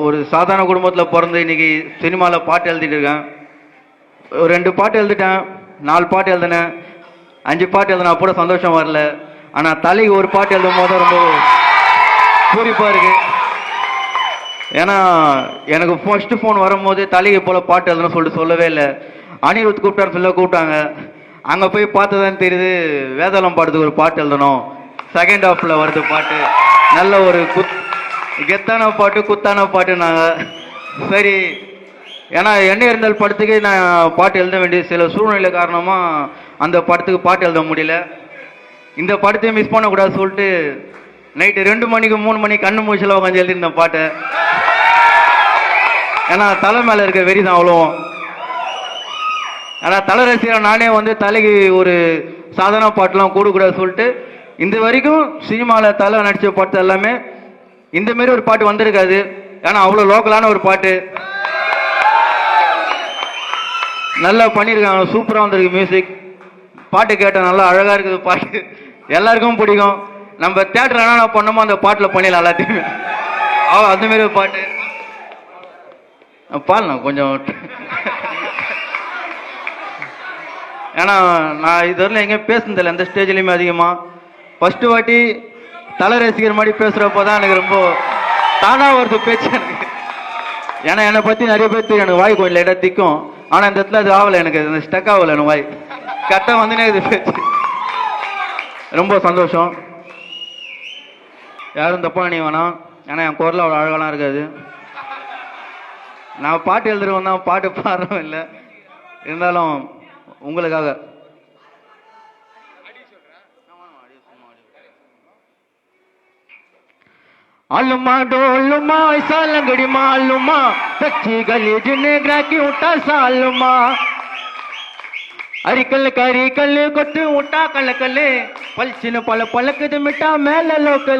ஒரு சாதாரண குடும்பத்தில் பிறந்து இன்னைக்கு சினிமாவில் பாட்டு எழுதிட்டு இருக்கேன். ஒரு 2 பாட்டு எழுதிட்டேன், 4 பாட்டு எழுதினேன், 5 பாட்டு எழுதினா கூட சந்தோஷம் வரல. ஆனால் தலைக்கு ஒரு பாட்டு எழுதும் போது ரொம்ப பூரிப்பாக இருக்கு. ஏன்னா எனக்கு ஃபர்ஸ்ட் ஃபோன் வரும்போது தலைக்கு போல் பாட்டு எழுதணும்னு சொல்லிட்டு சொல்லவே இல்லை. அனிருத் கூப்பிட்டாரு சொல்ல கூப்பிட்டாங்க. அங்கே போய் பார்த்ததான் தெரியுது வேதாளம் பாடுறதுக்கு ஒரு பாட்டு எழுதணும். செகண்ட் ஹாஃபில் வருது பாட்டு, நல்ல ஒரு கெத்தான பாட்டு, குத்தான பாட்டு. நாங்கள் சரி, ஏன்னா என்ன இருந்தால் படத்துக்கு நான் பாட்டு எழுத வேண்டியது சில சூழ்நிலை காரணமாக அந்த படத்துக்கு பாட்டு எழுத முடியல. இந்த படத்தையும் மிஸ் பண்ணக்கூடாது சொல்லிட்டு நைட்டு 2 மணிக்கு 3 மணிக்கு கண்ணு மூச்சில் உட்காந்து எழுதிருந்தேன் பாட்டை. ஏன்னா தலை மேலே இருக்க வெறி தான் அவ்வளோ. ஆனால் தலை ரசிகர் நானே வந்து தலைக்கு ஒரு சாதாரண பாட்டுலாம் கூடக்கூடாது சொல்லிட்டு இந்த வரைக்கும் சினிமாவில் தலை நடித்த பாட்டு எல்லாமே இந்த மாரி ஒரு பாட்டு வந்திருக்காது. ஏன்னா அவ்வளோ லோக்கலான ஒரு பாட்டு நல்லா பண்ணியிருக்காங்க, சூப்பராக வந்திருக்கு. மியூசிக் பாட்டு கேட்டால் நல்லா அழகாக இருக்குது பாட்டு, எல்லாருக்கும் பிடிக்கும். நம்ம தேட்டர் என்ன பண்ணோமோ அந்த பாட்டில் பண்ணிடலாம் எல்லாத்தையுமே. அந்தமாரி ஒரு பாட்டு பாடலாம் கொஞ்சம். ஏன்னா நான் இது வரல எங்கேயும் பேசுனதில்லை எந்த ஸ்டேஜ்லையுமே அதிகமாக. ஃபஸ்ட்டு வாட்டி தலை ரசிகர் மாதிரி பேசுகிறப்போ தான் எனக்கு ரொம்ப தானாக வருது பேச்சு எனக்கு. ஏன்னா என்னை பற்றி நிறைய பேர் தெரியும், எனக்கு வாய் கொஞ்சம் லைட்டாக திக்கும். ஆனால் இந்த இடத்துல அது ஆகலை, எனக்கு அந்த ஸ்டக் ஆகலை. எனக்கு வாய் கரெக்டாக வந்துனே இது பேச்சு. ரொம்ப சந்தோஷம். யாரும் தப்பாக நீ வேணாம், ஏன்னா என் குரல் அவ்வளோ அழகாலாம் இருக்காது. நான் பாட்டு எழுதுறவன் தான், பாட்டு பாடுறோம் இல்லை. இருந்தாலும் உங்களுக்காக आलूमा डोलूमा ऐसा लंगड़ी मालूमा सच्ची गली जिन्हें ग्रह की उठा सालूमा अरिकल करी कल कोट उठा कल कले पलचिन पल पलक मिटा मैल लोकल